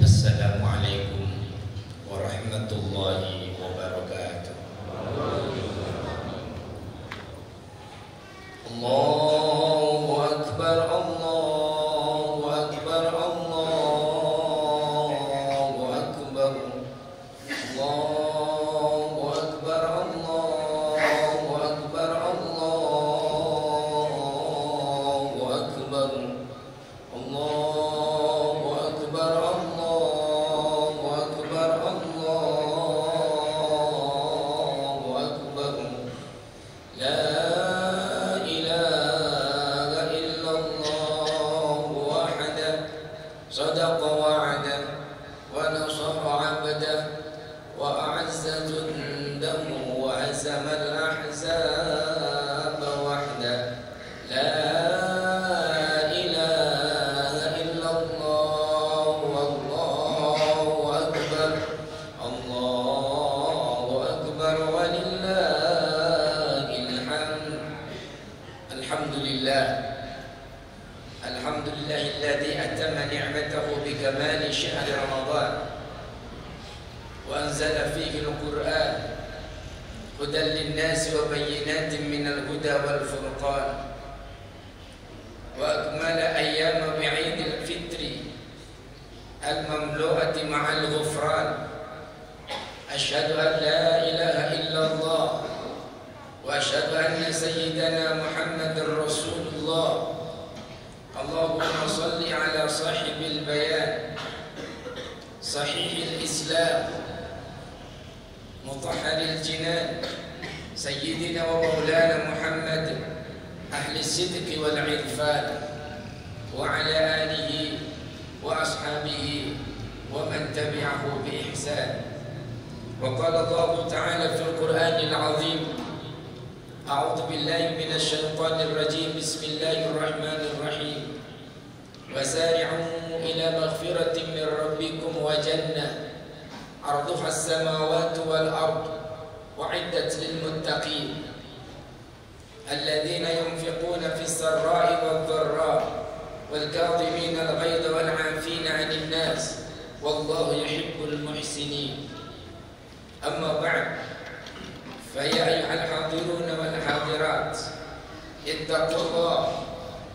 Assalamualaikum warahmatullahi wabarakatuh. Allahu Akbar, Allahu Akbar, Allahu Akbar, Allahu Akbar, Allahu Akbar, Allahu Akbar, Allahu Akbar, Allahu Akbar, Allahu Akbar. La صدق وعده ونصر عبده وأعز جنده وهزم الأحزاب وحده. لا إله إلا الله والله أكبر، الله أكبر ولله الحمد. الحمد لله، الحمد لله الذي أتم نعمته بكمال شهر رمضان وأنزل فيه القرآن هدى للناس وبينات من الهدى والفرقان، وأكمل أيام بعيد الفطر المملوءة مع الغفران. أشهد أن لا إله إلا الله وأشهد أن سيدنا محمد رسول الله. اللهم صل على صاحب البيان صحيح الإسلام مطهر الجنان سيدنا ومولانا محمد أهل الصدق والعرفان وعلى آله وأصحابه ومن تبعه بإحسان. وقال الله تعالى في القرآن العظيم: أعوذ بالله من الشيطان الرجيم، بسم الله الرحمن الرحيم. وسارعوا إلى مغفرة من ربكم وجنة عرضها السماوات والأرض أعدت للمتقين الذين ينفقون في السراء والضراء والكاظمين الغيظ والعافين عن الناس والله يحب المحسنين. أما بعد، فيا أيها الحاضرون والحاضرات،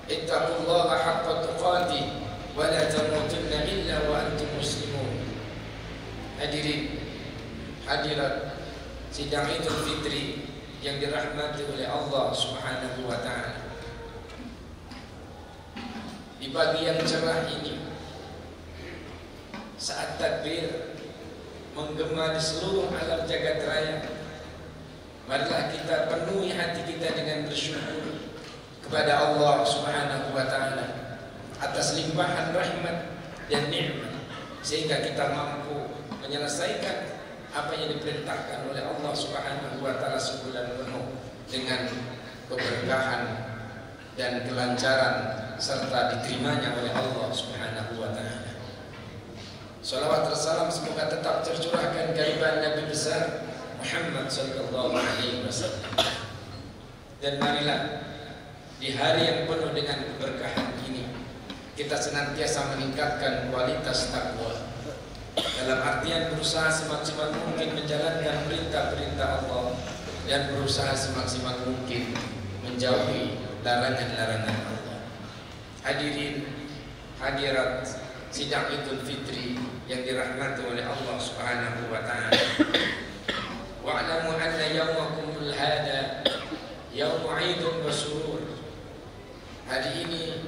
اتقوا الله حق تقاته ولا تموتن إلا وأنتم مسلمون. Hadirin hadirat sidang Idul Fitri yang dirahmati oleh Allah Subhanahu wa taala. Di pagi yang cerah ini, saat takbir menggema di seluruh alam jagat raya, marilah kita penuhi hati kita dengan bersyukur kepada Allah Subhanahu wa taala atas limpahan rahmat dan nikmat, sehingga kita mampu menyelesaikan apa yang diperintahkan oleh Allah Subhanahu wa taala sebulan penuh dengan keberkahan dan kelancaran serta diterimanya oleh Allah Subhanahu wa taala. Salawat dan salam semoga tetap tercurahkan kehadiran Nabi besar Muhammad sallallahu alaihi wasallam. Dan marilah di hari yang penuh dengan keberkahan ini kita senantiasa meningkatkan kualitas takwa, dalam artian berusaha semaksimal mungkin menjalankan perintah-perintah Allah dan berusaha semaksimal mungkin menjauhi larangan-larangan Allah. Hadirin hadirat sidang Idul Fitri yang dirahmati oleh Allah Subhanahu wa taala. Wa'lamu anna yawmakumul hada yawmu 'idun wa surur. Hari ini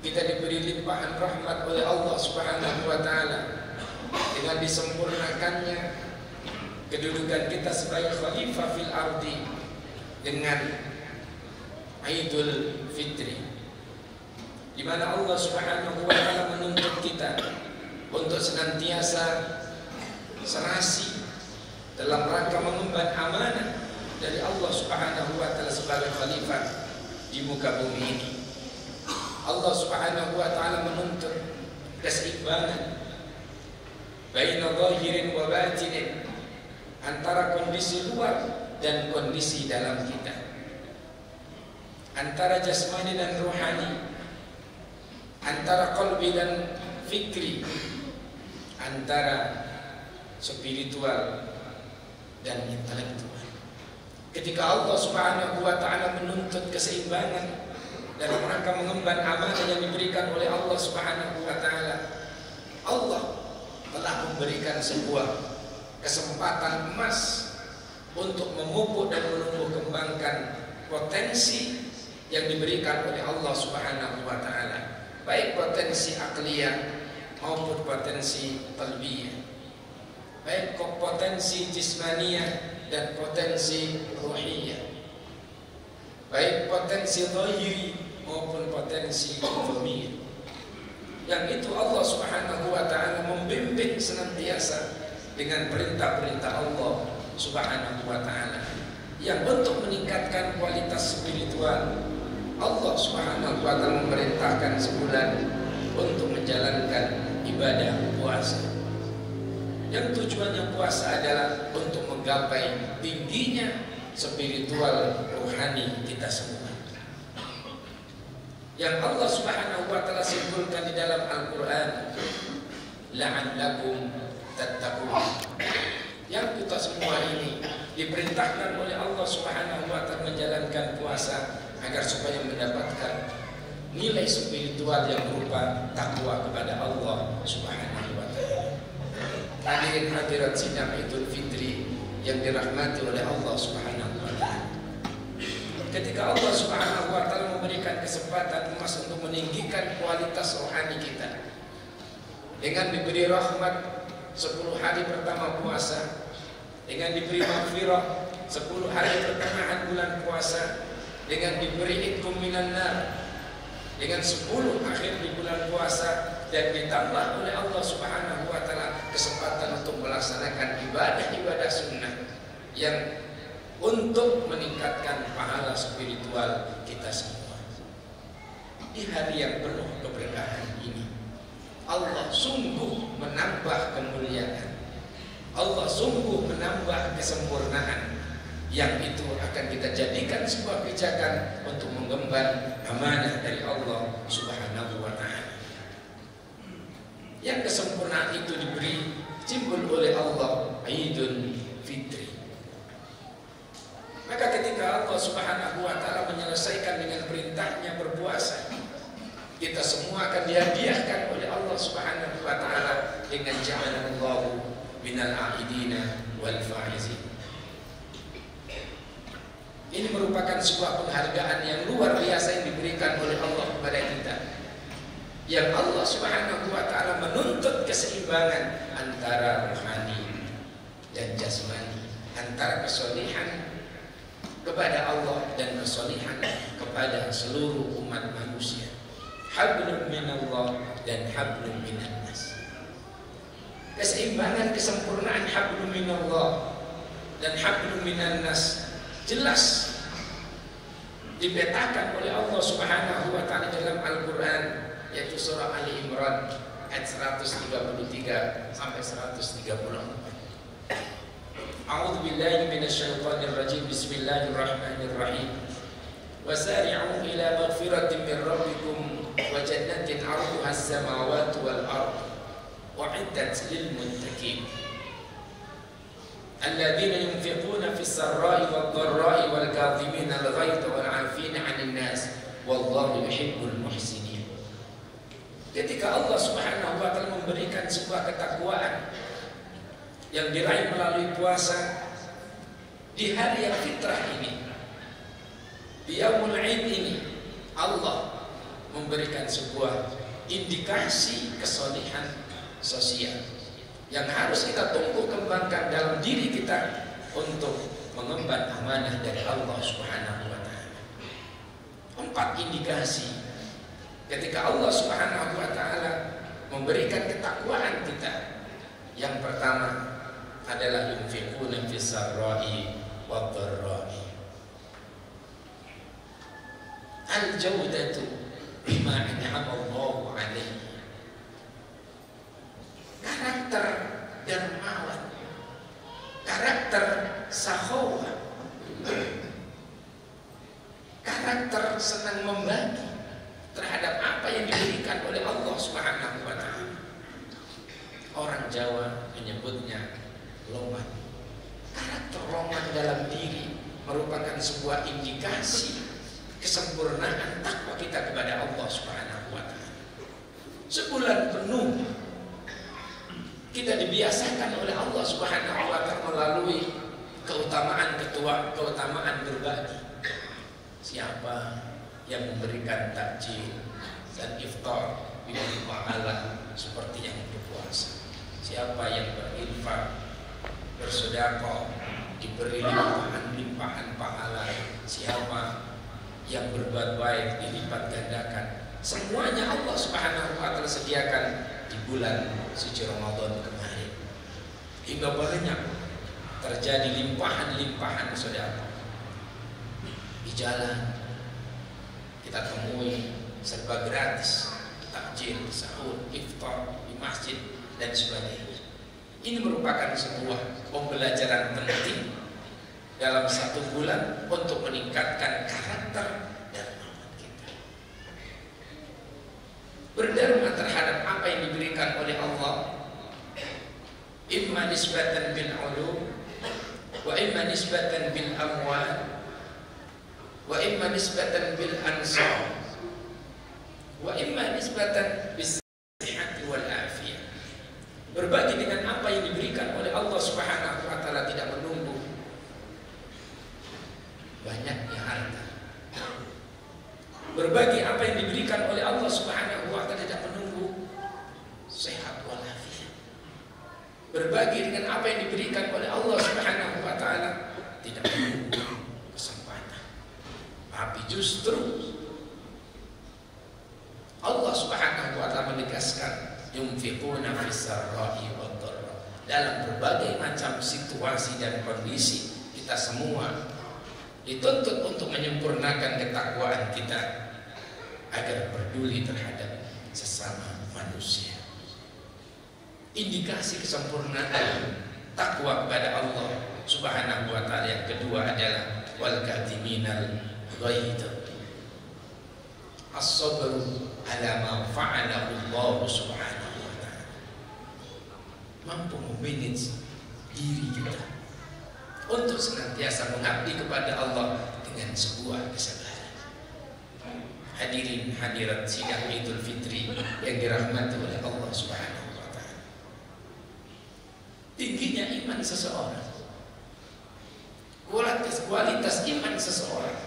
kita diberi limpahan rahmat oleh Allah Subhanahu wa taala dengan disempurnakannya kedudukan kita sebagai khalifah fil ardi dengan Idul Fitri, di mana Allah Subhanahu wa taala menuntut kita untuk senantiasa serasi dalam rangka mengemban amanah dari Allah Subhanahu wa taala sebagai khalifah di muka bumi ini. Allah Subhanahu wa taala menuntut keseimbangan baina zahirin wa batinin, antara kondisi luar dan kondisi dalam kita. antara jasmani dan rohani, antara qalbi dan fikri, antara spiritual dan intelektual. Ketika Allah Subhanahu wa ta'ala menuntut keseimbangan dalam rangka mengemban amanah yang diberikan oleh Allah Subhanahu wa ta'ala, Allah telah memberikan sebuah kesempatan emas untuk memupuk dan menumbuh kembangkan potensi yang diberikan oleh Allah Subhanahu wa ta'ala, baik potensi akliyah maupun potensi qalbiyah, baik potensi jismaniyah dan potensi ruhiyah, baik potensi zahiri maupun potensi dhamir. Yang itu Allah Subhanahu wa ta'ala membimbing senantiasa dengan perintah-perintah Allah Subhanahu wa ta'ala, yang untuk meningkatkan kualitas spiritual Allah Subhanahu wa ta'ala memerintahkan sebulan untuk menjalankan ibadah puasa, yang tujuannya puasa adalah untuk menggapai tingginya spiritual rohani kita semua, yang Allah Subhanahu wa ta'ala simpulkan di dalam Al-Quran, la'allakum tattaqun. Yang kita semua ini diperintahkan oleh Allah Subhanahu wa ta'ala menjalankan puasa agar supaya mendapatkan nilai spiritual yang berupa takwa kepada Allah Subhanahu wa ta'ala. Hadirin hadirat sidang Idul Fitri yang dirahmati oleh Allah Subhanahu wa ta'ala, ketika Allah Subhanahu wa ta'ala memberikan kesempatan emas untuk meninggikan kualitas rohani kita dengan diberi rahmat 10 hari pertama puasa, dengan diberi maghfirah 10 hari pertengahan bulan puasa, dengan diberi itqum minan nar dengan 10 akhir di bulan puasa, dan ditambah oleh Allah Subhanahu wa ta'ala kesempatan untuk melaksanakan ibadah-ibadah sunnah yang untuk meningkatkan pahala spiritual kita semua. Di hari yang penuh keberkahan ini, Allah sungguh menambah kemuliaan, Allah sungguh menambah kesempurnaan, yang itu akan kita jadikan sebuah pijakan untuk mengemban amanah dari Allah Subhanahu wa ta'ala. Yang kesempurnaan itu diberi simbol oleh Allah Idul Fitri. Maka ketika Allah Subhanahu wa ta'ala menyelesaikan dengan perintahnya berpuasa, kita semua akan dihadiahkan oleh Allah Subhanahu wa ta'ala dengan ja'alallahu minal a'idina wal faizin. Ini merupakan sebuah penghargaan yang luar biasa yang diberikan oleh Allah kepada kita, yang Allah Subhanahu wa ta'ala menuntut keseimbangan antara rohani dan jasmani, antara kesolihan kepada Allah dan kesolihan kepada seluruh umat manusia. Hablum minallah dan hablum minan nas. Keseimbangan, kesempurnaan hablum minallah dan hablum minan nas jelas dipetakan oleh Allah Subhanahu wa ta'ala dalam Al-Quran, yaitu surah Ali Imran ayat 133 sampai 134. A'udzu billahi minasyaitonir rajim. Bismillahirrahmanirrahim. Wasari'u ila maghfiratin min rabbikum wa jannatin 'arduha as-samawati wal ardh u'iddat lil muttaqin alladzina yunfiquna fis sarra'i wad dharra'i wal kadhimina al ghaidha wal 'afina 'anil nas wallahu yuhibbul muhsinin. Ketika Allah Subhanahu wa ta'ala memberikan sebuah ketakwaan yang diraih melalui puasa di hari yang fitrah ini, di Yaumul Id ini, Allah memberikan sebuah indikasi kesolihan sosial yang harus kita tumbuh kembangkan dalam diri kita untuk mengemban amanah dari Allah Subhanahu wa ta'ala. 4 indikasi ketika Allah Subhanahu wa ta'ala memberikan ketakwaan kita. Yang pertama adalah yunfiquna fis sarra'i wad dharra'i. Al-jawdatu bima an'ama Allahu 'alaihi. Karakter dermawan, karakter sahawa, karakter orang senang membagi terhadap apa yang diberikan oleh Allah Subhanahu wa Ta'ala. Orang Jawa menyebutnya loman. Karakter loman dalam diri merupakan sebuah indikasi kesempurnaan takwa kita kepada Allah Subhanahu wa Ta'ala. Sebulan penuh kita dibiasakan oleh Allah Subhanahu wa Ta'ala melalui keutamaan berbagi. Siapa yang memberikan takjil dan iftar diberi pahala seperti yang berpuasa. Siapa yang berinfak, bersedekah diberi limpahan pahala. Siapa yang berbuat baik dilipat gandakan. Semuanya Allah Subhanahu wa Ta'ala sediakan di bulan suci Ramadan kemarin. Hingga banyak terjadi limpahan sedekah. Di jalan kita temui serba gratis, takjil, sahur, iftar di masjid dan sebagainya. Ini merupakan sebuah pembelajaran penting dalam satu bulan untuk meningkatkan karakter dan amal kita. Berderma terhadap apa yang diberikan oleh Allah, imma nisbatan bil ulum, wa imma nisbatan bil amwal, wa imma nisbatan bil ansar, wa imma nisbatan bis sihhati wal afiyah. Berbagi dengan apa yang diberikan oleh Allah Subhanahu wa Ta'ala tidak menunggu banyaknya harta. Berbagi apa yang diberikan oleh Allah Subhanahu wa Ta'ala tidak menunggu sehat wal afiyah. Berbagi dengan apa yang diberikan oleh Allah Subhanahu wa Ta'ala tidak menunggu kesempatan. Tapi justru Allah Subhanahu wa Ta'ala menegaskan yunfiquna fis sarra'i wad dharra. Dalam berbagai macam situasi dan kondisi kita semua dituntut untuk menyempurnakan ketakwaan kita agar peduli terhadap sesama manusia. Indikasi kesempurnaan takwa kepada Allah Subhanahu wa Ta'ala yang kedua adalah wal katiminal ghaidh. As-sabru ala ma fa'alahu Allah Subhanahu wa Ta'ala. Mampu memanage diri kita untuk senantiasa mengabdi kepada Allah dengan sebuah kesabaran. Hadirin hadirat sidang Idul Fitri yang dirahmati oleh Allah Subhanahu wa Ta'ala. Tingginya iman seseorang, kualitas iman seseorang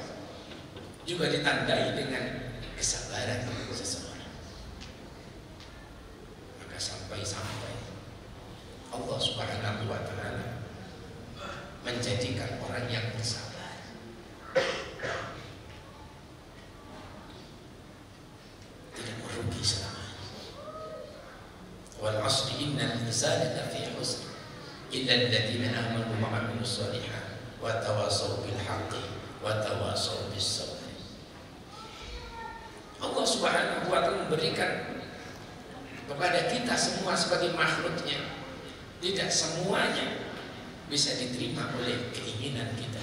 juga ditandai dengan kesabaran seseorang. Maka sampai-sampai Allah Subhanahu wa Ta'ala menjadikan orang yang bersabar tidak merugi selamanya. Wal 'asri innal insana lafi khusr illa alladziina aamanu wa 'amilus shalihaati wa tawassaw bil haqqi wa tawassaw bis sabr. Allah Subhanahu wa Ta'ala memberikan kepada kita semua sebagai makhluknya. Tidak semuanya bisa diterima oleh keinginan kita.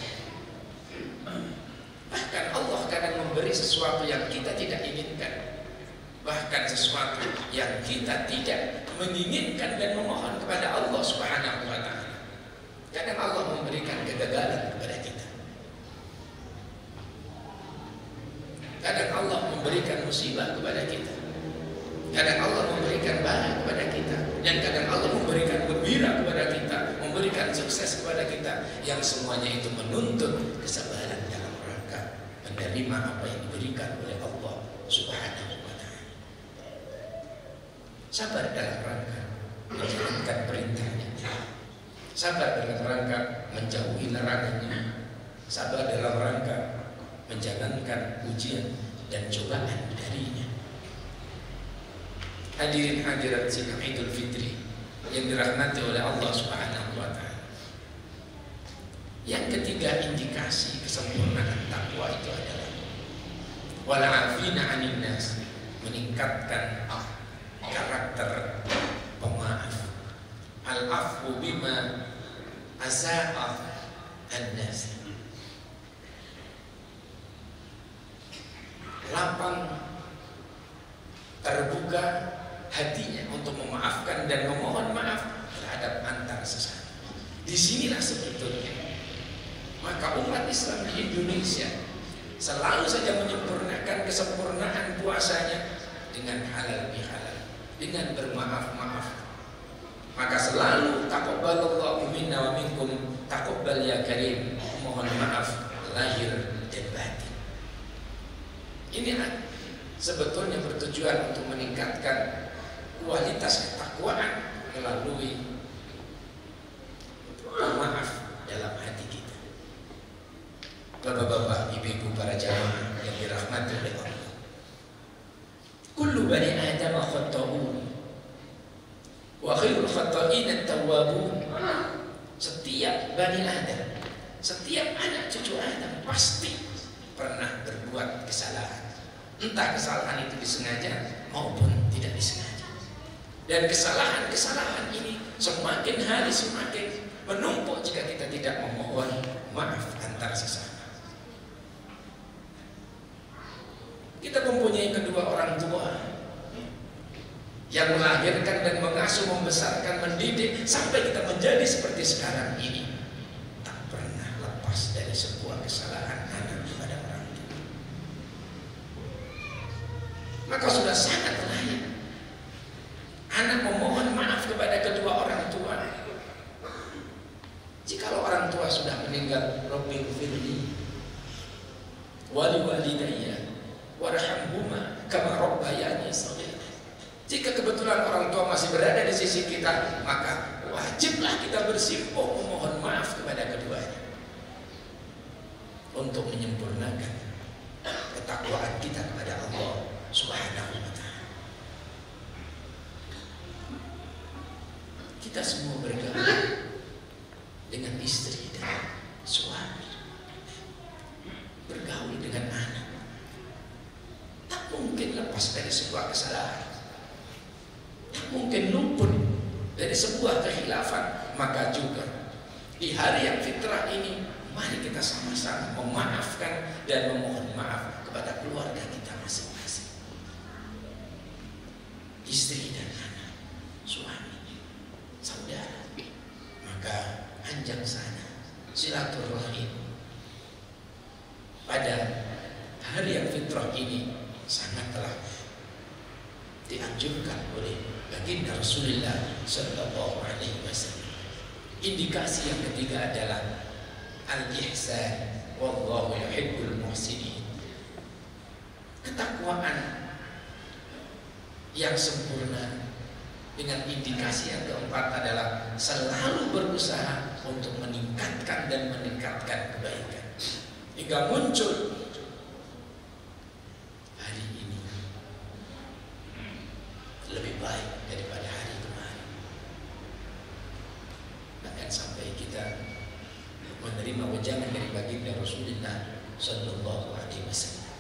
Bahkan Allah kadang memberi sesuatu yang kita tidak inginkan, bahkan sesuatu yang kita tidak menginginkan dan memohon kepada Allah Subhanahu wa Ta'ala. Kadang Allah memberikan kegagalan kepada kita. Kadang Allah memberikan musibah kepada kita. Kadang Allah memberikan bala kepada kita, dan kadang Allah memberikan gembira kepada kita, memberikan sukses kepada kita, yang semuanya itu menuntut kesabaran dalam rangka menerima apa yang diberikan oleh Allah Subhanahu wa Ta'ala. Sabar dalam rangka menjalankan perintahnya, sabar dalam rangka menjauhi larangannya, sabar dalam rangka menjalankan ujian dan cobaan darinya. Hadirin hadirat sidang Idul Fitri yang dirahmati oleh Allah Subhanahu wa Ta'ala. Yang ketiga indikasi kesempurnaan takwa itu adalah wal 'afina 'anil nas, meningkatkan karakter pemaaf. Al-'afwu bima asa'a an-nas. lapang, terbuka hatinya untuk memaafkan dan memohon maaf terhadap antar sesama. Disinilah sebetulnya maka umat Islam di Indonesia selalu saja menyempurnakan kesempurnaan puasanya dengan halal bihalal, dengan bermaaf-maaf. Maka selalu taqabbalallahu minna wa minkum, taqabbal ya karim, mohon maaf lahir dan batin. Ini sebetulnya bertujuan untuk meningkatkan kualitas ketakwaan melalui maaf dalam hati kita. Bapak-bapak, ibu-ibu, para jamaah yang dirahmati oleh Allah, kullu bani Adam khata'un wa khairul khata'in at-tawwabun. Setiap bani Adam, setiap anak cucu Adam pasti pernah berbuat kesalahan. Entah kesalahan itu disengaja maupun tidak disengaja. Dan kesalahan-kesalahan ini semakin hari semakin menumpuk jika kita tidak memohon maaf antar sesama. Kita mempunyai kedua orang tua yang melahirkan dan mengasuh, membesarkan, mendidik sampai kita menjadi seperti sekarang ini. Tak pernah lepas dari sebuah kesalahan anak kepada orang tua. Maka sudah sangat layak anak memohon maaf kepada kedua orang tua. Jikalau orang tua sudah meninggal, Rabbighfirli wa liwalidayya warhamhuma kama rabbayani shaghira. Jika kebetulan orang tua masih berada di sisi kita, maka wajiblah kita bersimpuh memohon maaf kepada keduanya untuk menyempurnakan ketakwaan kita kepada Allah Subhanahu wa ta'ala. Kita semua bergaul dengan istri dan suami, bergaul dengan anak, tak mungkin lepas dari sebuah kesalahan, tak mungkin luput dari sebuah kekhilafan. Maka juga di hari yang fitrah ini, mari kita sama-sama memaafkan dan memohon maaf kepada keluarga kita masing-masing, istri dan anak, suami, saudara. Maka anjang sana silaturahim pada hari yang fitrah ini sangatlah dianjurkan oleh baginda Rasulullah Sallallahu Alaihi Wasallam. Indikasi yang ketiga adalah al-ihsan, wallahu yuhibbul muhsinin. Ketakwaan yang sempurna. Dengan indikasi yang keempat adalah selalu berusaha untuk meningkatkan dan meningkatkan kebaikan hingga muncul hari ini lebih baik daripada hari kemarin. Bahkan sampai kita menerima wejangan dari baginda Rasulullah Sallallahu Alaihi Wasallam,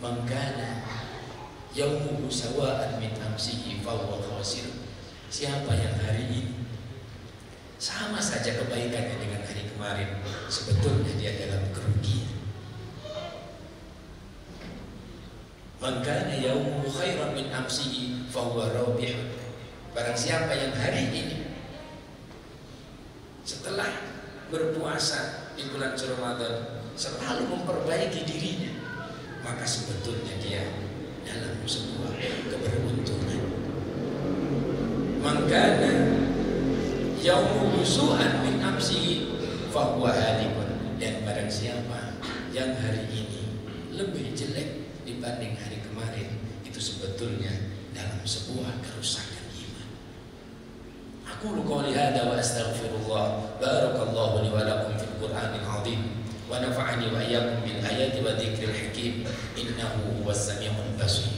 mangkana yaumuhu sawa'an min amsihi fahuwa khasir. Siapa yang hari ini sama saja kebaikannya dengan hari kemarin, sebetulnya dia dalam kerugian. Man kana yaumuhu khairan min amsihi fahuwa rabih. Barang siapa yang hari ini setelah berpuasa di bulan Ramadan selalu memperbaiki dirinya, maka sebetulnya dia dalam sebuah keberuntungan. Mangkana yaumu su'an min amsihi fahuwa halikun. Dan barang siapa yang hari ini lebih jelek dibanding hari kemarin, itu sebetulnya dalam sebuah kerusakan iman. Aku qouli hada wa astaghfirullah. Barakallahu li wa lakum fil Qur'anil azim wa nafa'ani wa iyyakum bil ayati wa dzikril hakim innahu huwas samiul basir.